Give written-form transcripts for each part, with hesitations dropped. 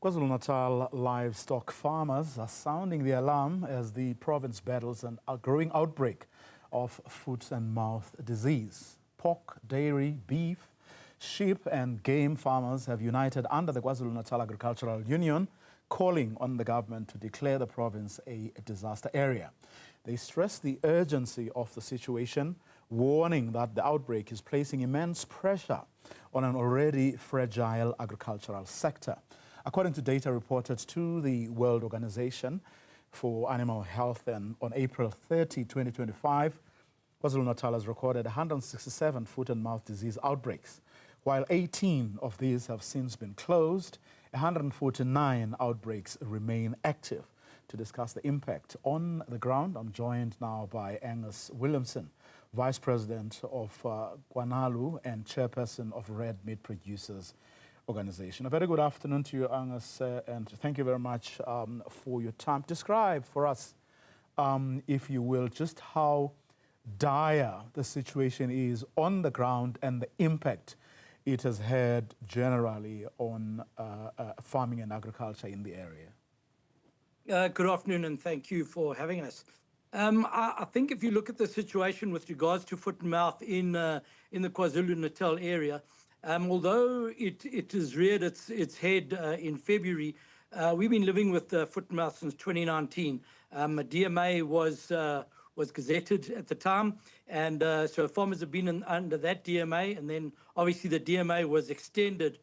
KwaZulu-Natal livestock farmers are sounding the alarm as the province battles a growing outbreak of foot and mouth disease. Pork, dairy, beef, sheep and game farmers have united under the KwaZulu-Natal Agricultural Union, calling on the government to declare the province a disaster area. They stress the urgency of the situation, warning that the outbreak is placing immense pressure on an already fragile agricultural sector. According to data reported to the World Organization for Animal Health on April 30, 2025, KwaZulu-Natal has recorded 167 foot and mouth disease outbreaks. While 18 of these have since been closed, 149 outbreaks remain active. To discuss the impact on the ground, I'm joined now by Angus Williamson, Vice President of KwaNalu and Chairperson of Red Meat Producers Organization. A very good afternoon to you, Angus, and thank you very much for your time. Describe for us, if you will, just how dire the situation is on the ground and the impact it has had generally on farming and agriculture in the area. Good afternoon, and thank you for having us. I think if you look at the situation with regards to foot and mouth in the KwaZulu-Natal area, although it has reared its head in February, we've been living with foot and mouth since 2019. A DMA was gazetted at the time, and so farmers have been under that DMA, and then obviously the DMA was extended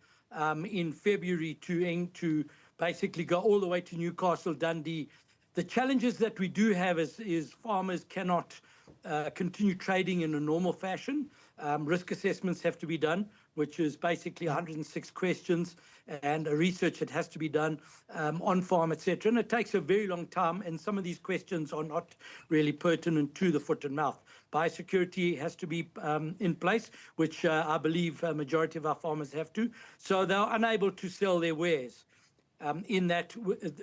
in February to basically go all the way to Newcastle, Dundee. The challenges that we do have is farmers cannot continue trading in a normal fashion. Risk assessments have to be done, which is basically 106 questions and a research that has to be done on farm, etc. And it takes a very long time, and some of these questions are not really pertinent to the foot and mouth. Biosecurity has to be in place, which I believe a majority of our farmers have to. So they're unable to sell their wares. In that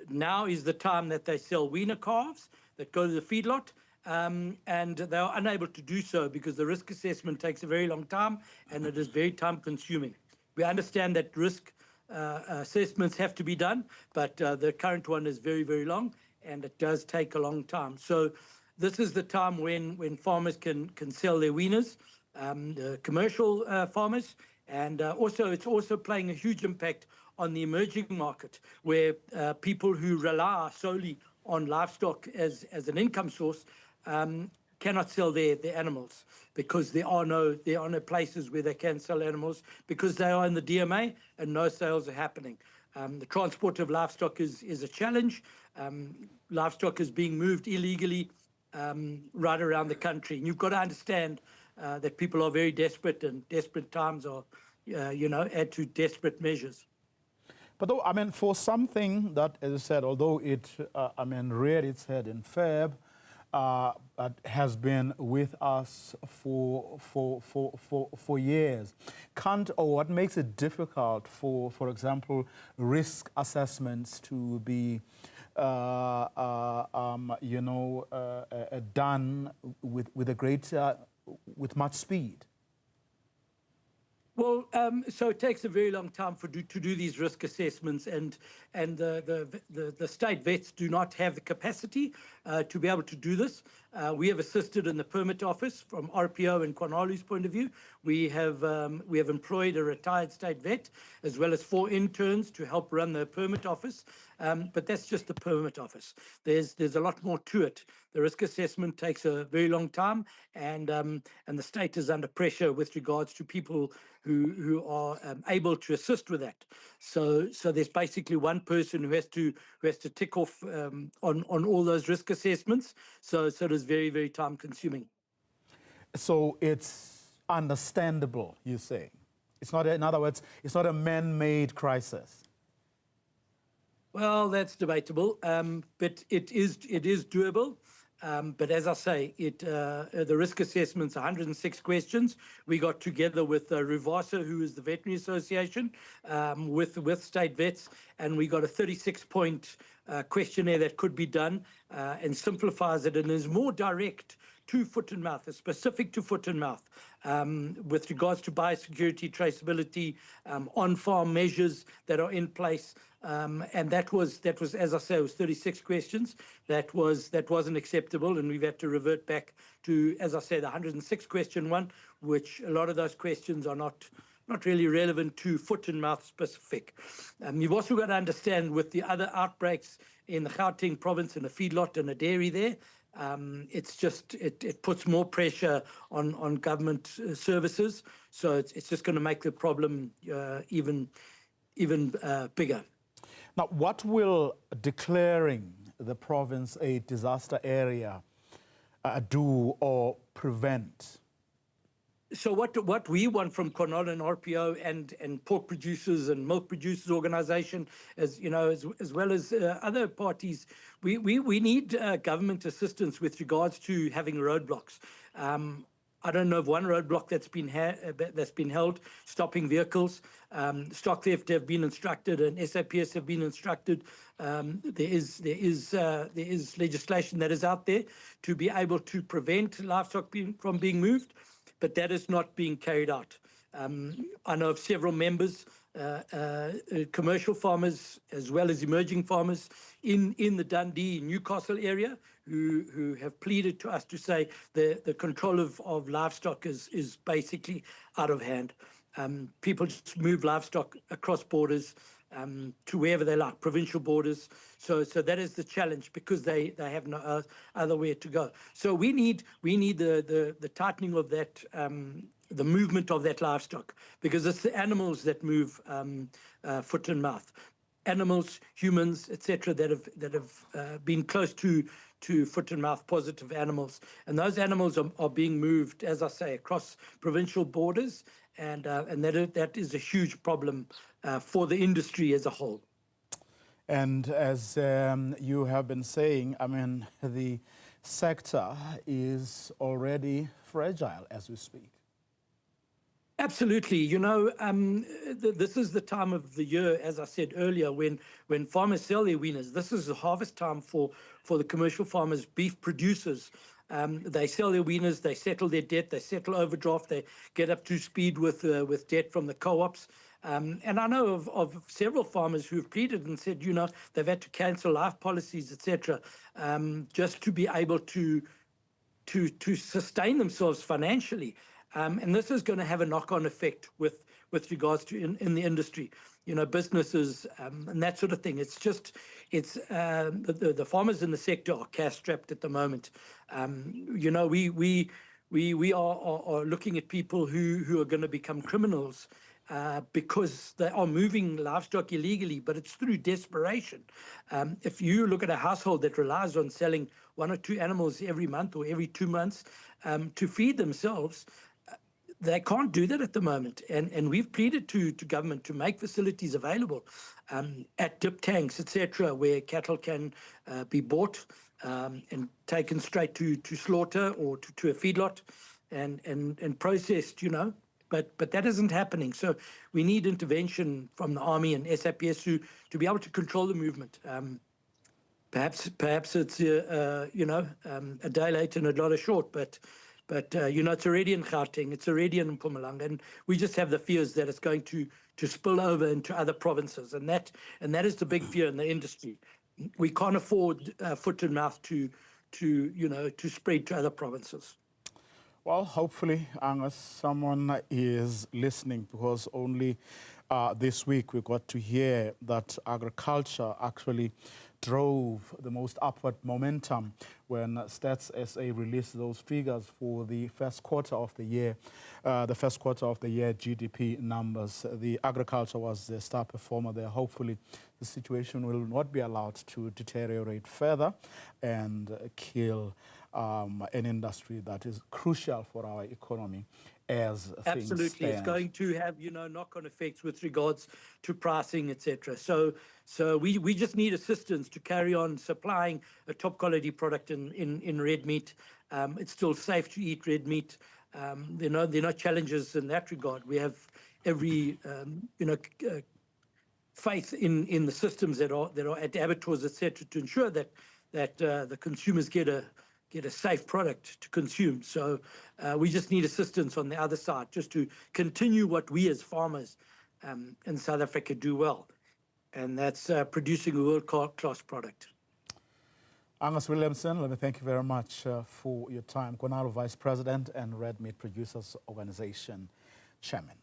now is the time that they sell weaner calves that go to the feedlot, and they are unable to do so because the risk assessment takes a very long time and it is very time consuming. We understand that risk assessments have to be done, but the current one is very, very long and it does take a long time. So this is the time when farmers can sell their weaners, the commercial farmers, and it's also playing a huge impact on the emerging market, where people who rely solely on livestock as an income source cannot sell their animals because there are no places where they can sell animals because they are in the DMA and no sales are happening. The transport of livestock is a challenge. Livestock is being moved illegally right around the country. And you've got to understand that people are very desperate, and desperate times are, add to desperate measures. But though, I mean, for something that, as I said, although it, reared its head in Feb, has been with us for years, what makes it difficult for example, risk assessments to be, done with much speed? Well, so it takes a very long time to do these risk assessments, and the state vets do not have the capacity to be able to do this. We have assisted in the permit office from RPO and KwaNalu's point of view. We have employed a retired state vet as well as 4 interns to help run the permit office. But that's just the permit office. There's a lot more to it. The risk assessment takes a very long time, and the state is under pressure with regards to people who are able to assist with that. So there's basically one person who has to tick off on all those risk assessments. So it is very, very time consuming. So it's understandable, you say. It's not, in other words, it's not a man-made crisis. Well, that's debatable, but it is doable. But as I say, the risk assessment's 106 questions. We got together with Ruvasa, who is the Veterinary Association, with state vets, and we got a 36-point questionnaire that could be done and simplifies it and is more direct to foot and mouth, specific to foot and mouth, with regards to biosecurity, traceability, on-farm measures that are in place. And that was, as I say, it was 36 questions. That wasn't acceptable, and we've had to revert back to, as I said, the 106 question one, which a lot of those questions are not really relevant to foot and mouth specific. You've also got to understand with the other outbreaks in the Gauteng province and a feedlot and a dairy there, it's just, it puts more pressure on government services. So it's just going to make the problem even bigger. Now, what will declaring the province a disaster area do or prevent? So what we want from KwaZulu and RPO and pork producers and milk producers organization, as you know, as well as other parties, we need government assistance with regards to having roadblocks. I don't know of one roadblock that's been held, stopping vehicles. Stock theft have been instructed, and SAPS have been instructed. There is legislation that is out there to be able to prevent livestock from being moved, but that is not being carried out. I know of several members, commercial farmers, as well as emerging farmers in the Dundee, Newcastle area, who have pleaded to us to say the control of livestock is basically out of hand. People just move livestock across borders to wherever they like, provincial borders. So that is the challenge, because they have no other way to go. So we need the tightening of that, the movement of that livestock, because it's the animals that move foot and mouth. Animals, humans, etc., that have been close to foot and mouth positive animals, and those animals are being moved, as I say, across provincial borders, and that is a huge problem for the industry as a whole. And as you have been saying, I mean, the sector is already fragile as we speak. Absolutely. You know, this is the time of the year, as I said earlier, when farmers sell their weaners. This is the harvest time for the commercial farmers, beef producers. They sell their weaners, they settle their debt, they settle overdraft, they get up to speed with debt from the co-ops. And I know of several farmers who have pleaded and said, you know, they've had to cancel life policies, etc., just to be able to sustain themselves financially. And this is going to have a knock-on effect with regards to in the industry, you know, businesses and that sort of thing. It's just, the farmers in the sector are cash-strapped at the moment. You know, we are looking at people who are going to become criminals because they are moving livestock illegally, but it's through desperation. If you look at a household that relies on selling 1 or 2 animals every month or every 2 months to feed themselves, they can't do that at the moment. And we've pleaded to government to make facilities available at dip tanks, etc., where cattle can be bought and taken straight to slaughter or to a feedlot and processed, you know. But that isn't happening. So we need intervention from the army and SAPS to be able to control the movement. Perhaps it's you know, a day late and a dollar short, but you know, it's already in Gauteng, it's already in Mpumalanga, and we just have the fears that it's going to spill over into other provinces, and that is the big fear in the industry. We can't afford foot and mouth to you know, to spread to other provinces. Well, hopefully, Angus, someone is listening, because only this week we got to hear that agriculture actually drove the most upward momentum when Stats SA released those figures for the first quarter of the year, GDP numbers. The agriculture was the star performer there. Hopefully, the situation will not be allowed to deteriorate further and kill an industry that is crucial for our economy as things Absolutely, stand. it's going to have, you know, knock-on effects with regards to pricing, etc. So we just need assistance to carry on supplying a top-quality product in red meat. It's still safe to eat red meat. There are no challenges in that regard. We have every you know, faith in the systems that are at abattoirs, etc., to ensure that the consumers get get a safe product to consume. So we just need assistance on the other side just to continue what we as farmers in South Africa do well, and that's producing a world-class product. Angus Williamson, let me thank you very much for your time. KwaZulu Vice President and Red Meat Producers Organization Chairman.